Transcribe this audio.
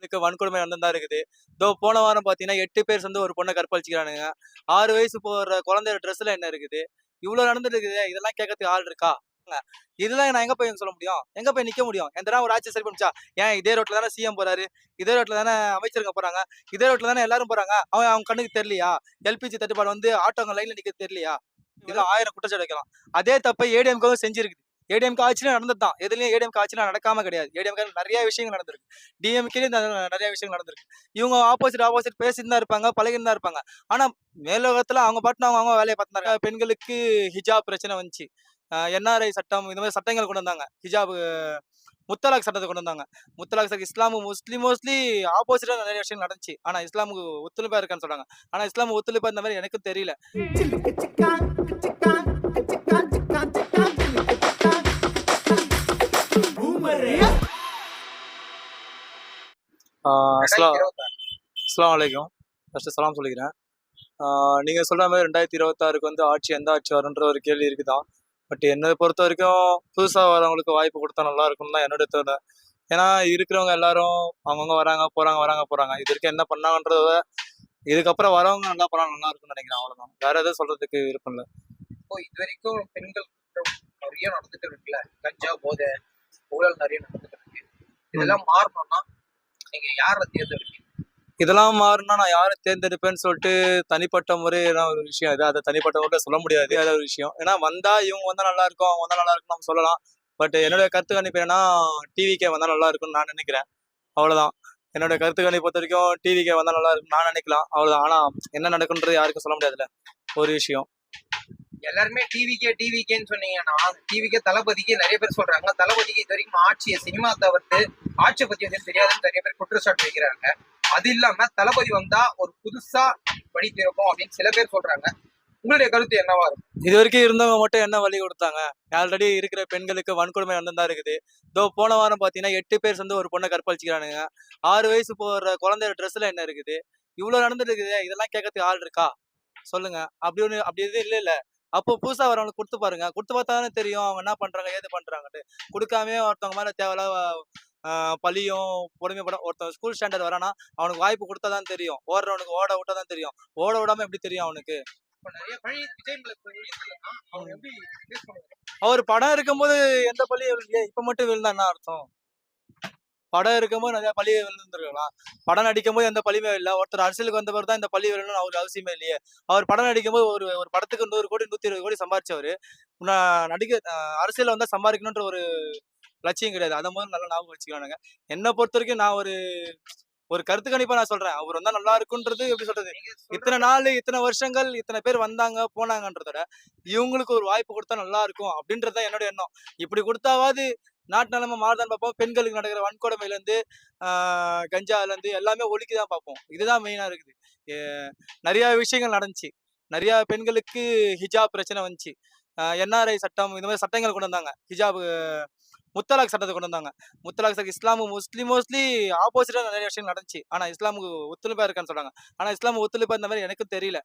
பெண்களுக்கு வன்கொடுமை நடந்துதான் இருக்குது. இதோ போன வாரம் பாத்தீங்கன்னா 8 பேர் சேர்ந்து ஒரு பொண்ணை கற்பழிச்சுக்கிறானுங்க. 6 வயசு போற குழந்தையோட ட்ரெஸ்ல என்ன இருக்குது? இவ்வளவு நடந்துட்டு இருக்குது. இதெல்லாம் கேட்கறதுக்கு ஆள் இருக்கா? இதெல்லாம் நான் எங்க போய் சொல்ல முடியும்? எங்க போய் நிக்க முடியும்? எந்தனா ஒரு ஆட்சி சரி பண்ணுச்சா? ஏன் இதே ரோட்ல தானே சிஎம் போறாரு. இதே ரோட்ல தானே அமைச்சருங்க போறாங்க. இதே ரோட்ல தானே எல்லாரும் போறாங்க. அவங்க கண்ணுக்கு தெரியலையா? எல்பிஜி தட்டுப்பாடு வந்து ஆட்டோங்க லைன்ல நிக்க தெரியலையா? இதெல்லாம் 1000 குற்றச்சாட்டு வைக்கலாம். அதே தப்பை ஏடிஎம்கேவும் செஞ்சிருக்குது. ஏடிஎம்கே ஆட்சியிலும் நடந்தது தான். எதுலயும் ஏடிஎம்கே ஆட்சியில நடக்காம கிடையாது. ஏடிஎம்கே நிறைய விஷயங்கள் நடந்திருக்கு. டிஎம்கேலயும் நிறைய விஷயங்கள் நடந்திருக்கு. இவங்க ஆப்போசிட் பேசிட்டு தான் இருப்பாங்க, பழகிட்டு தான் இருப்பாங்க. ஆனா மேலோகத்துல அவங்க பாட்டுன்னு அவங்க வேலையை பார்த்துனாங்க. பெண்களுக்கு ஹிஜாப் பிரச்சனை வந்துச்சு. என்ஆர்ஐ சட்டம் இந்த மாதிரி சட்டங்கள் கொண்டு வந்தாங்க. ஹிஜாப் முத்தலாக் சட்டத்தை கொண்டு வந்தாங்க. முத்தலாக் சட்டம் இஸ்லாமு மோஸ்ட்லி ஆப்போசிட்டா நிறைய விஷயம் நடந்துச்சு. ஆனா இஸ்லாமுக்கு ஒத்துழைப்பா இருக்கான்னு சொல்றாங்க. ஆனா இஸ்லாம் ஒத்துழைப்பா இந்த மாதிரி எனக்கும் தெரியல. அஸ்ஸலாமு அலைக்கும். ஃபர்ஸ்ட் சலாம் சொல்லிக்கிறேன். நீங்க சொல்ற மாதிரி 2026க்கு வந்து எந்த ஆட்சி வரும்ன்ற ஒரு கேள்வி இருக்குதான். பட் என்னை பொறுத்த வரைக்கும் புதுசா வரவங்களுக்கு வாய்ப்பு கொடுத்தா நல்லா இருக்கும்னு தான் என்னுடைய தோணு. ஏன்னா இருக்கிறவங்க எல்லாரும் அவங்கவுங்க வராங்க. இது வரைக்கும் என்ன பண்ணாங்கன்றத இதுக்கப்புறம் வரவங்க நல்லா பண்ணா நல்லா இருக்கும்னு நினைக்கிறேன். அவ்வளவுதான். வேற எதுவும் சொல்றதுக்கு விருப்பம் இல்லை. இது வரைக்கும் பெண்கள் நிறைய நடந்துட்டு இருக்குல்ல, கஞ்சா போதை ஊழல் நிறைய நடந்துட்டு இருக்கு. இதெல்லாம் மாறணும்னா நீங்க யாரை தேர்ந்தெடுப்பீங்க? இதெல்லாம் மாறினா நான் யாரை தேர்ந்தெடுப்பேன்னு சொல்லிட்டு தனிப்பட்ட முறையான ஒரு விஷயம் இது. அதை தனிப்பட்ட முறையில் சொல்ல முடியாது. அது ஒரு விஷயம். ஏன்னா இவங்க வந்தா நல்லா இருக்கும், அவங்க வந்தா நல்லா இருக்கும் நம்ம சொல்லலாம். பட் என்னுடைய கருத்து கணிப்பு என்னன்னா டிவிக்கே வந்தா நல்லா இருக்கும்னு நான் நினைக்கிறேன். அவ்வளவுதான். என்னுடைய கருத்து கணிப்பு பொறுத்த வரைக்கும் டிவிக்கே வந்தா நல்லா இருக்கும்னு நான் நினைக்கலாம். அவ்வளவுதான். ஆனா என்ன நடக்குன்றது யாருக்கும் சொல்ல முடியாதுல்ல ஒரு விஷயம். எல்லாருமே டிவிக்கேன்னு சொன்னீங்கன்னா டிவிக்கே தளபதிக்கு நிறைய பேர் சொல்றாங்க. தளபதிக்கு இது வரைக்கும் ஆட்சியை சினிமா தவிர்த்து ஆட்சியை பத்தி வந்து தெரியாதுன்னு நிறைய பேர் குற்றச்சாட்டு வைக்கிறாங்க. அது இல்லாம தளபதி வந்தா ஒரு புதுசா வழி திறக்கும் அப்படின்னு சில பேர் சொல்றாங்க. உங்களுடைய கருத்து என்னவா இருக்கும்? இது வரைக்கும் இருந்தவங்க மட்டும் என்ன வழி கொடுத்தாங்க? ஆல்ரெடி இருக்கிற பெண்களுக்கு வன்கொடுமை நடந்துதான் இருக்குது. இதோ போன வாரம் பாத்தீங்கன்னா 8 பேர் சேர்ந்து ஒரு பொண்ணை கற்பழிச்சுக்கிறானுங்க. 6 வயசு போற குழந்தையோட ட்ரெஸ்ல என்ன இருக்குது? இவ்வளவு நடந்துட்டு இருக்குது. இதெல்லாம் கேட்கறதுக்கு ஆள் இருக்கா? சொல்லுங்க. அப்படி எதுவும் இல்ல. அப்போ புதுசா வரவங்களுக்கு கொடுத்து பாருங்க. கொடுத்து பார்த்தாதானே தெரியும் அவங்க என்ன பண்றாங்க, ஏது பண்றாங்கன்னு. கொடுக்காம ஒருத்தவங்க மேல தேவையில்லாத பழியும் பொறுமைப்பட ஒருத்தன் ஸ்கூல் ஸ்டாண்டர்ட் வரானா அவனுக்கு வாய்ப்பு கொடுத்தாதான் தெரியும். ஓடுறவனுக்கு ஓட விட்டாதான் தெரியும். ஓட விடாம எப்படி தெரியும் அவனுக்கு? அவர் படம் இருக்கும்போது எந்த பழியும் இல்லையே, இப்ப மட்டும் விழுந்தா என்ன அர்த்தம்? படம் இருக்கும்போது நிறைய பழி விழுந்துருக்கலாம். படம் நடிக்கும் போது எந்த பழியுமே இல்லை. ஒருத்தர் அரசியலுக்கு வந்தவர் தான் இந்த பழி விழணும்னு அவருக்கு அவசியமே இல்லையே. அவர் படம் நடிக்கும் போது ஒரு படத்துக்கு 100 கோடி 120 கோடி சம்பாரிச்சவரு அரசியல் வந்தா சம்பாதிக்கணும்ன்ற ஒரு லட்சியம் கிடையாது. அதை முதல்ல நல்லா ஞாபகம் வச்சுக்கலானுங்க. என்னை பொறுத்த வரைக்கும் நான் ஒரு கருத்து கணிப்பா நான் சொல்றேன். அவர் வந்தா நல்லா இருக்குன்றது எப்படி சொல்றது? இத்தனை நாள் இத்தனை வருஷங்கள் இத்தனை பேர் வந்தாங்க போனாங்கன்றத இவங்களுக்கு ஒரு வாய்ப்பு கொடுத்தா நல்லா இருக்கும் அப்படின்றதுதான் என்னோட எண்ணம். இப்படி கொடுத்தாவது நாட்டு நிலைமை மாறுதான் பார்ப்போம். பெண்களுக்கு நடக்கிற வன்கொடுமையில இருந்து கஞ்சால இருந்து எல்லாமே ஒழிக்குதான் பார்ப்போம். இதுதான் மெயினா இருக்குது. நிறைய விஷயங்கள் நடந்துச்சு. நிறைய பெண்களுக்கு ஹிஜாப் பிரச்சனை வந்துச்சு. என்ஆர்ஐ சட்டம் இந்த மாதிரி சட்டங்கள் கொண்டு வந்தாங்க. ஹிஜாப் முத்தலாக் சட்டத்தை கொண்டு வந்தாங்க. முத்தலாக் சட்டம் இஸ்லாமு மோஸ்ட்லி ஆப்போசிட்டா நிறைய விஷயம் நடந்துச்சு. ஆனா இஸ்லாமுக்கு ஒத்துழைப்பா இருக்கான்னு சொல்றாங்க. ஆனா இஸ்லாம் ஒத்துழைப்பா இந்த மாதிரி எனக்கும் தெரியல.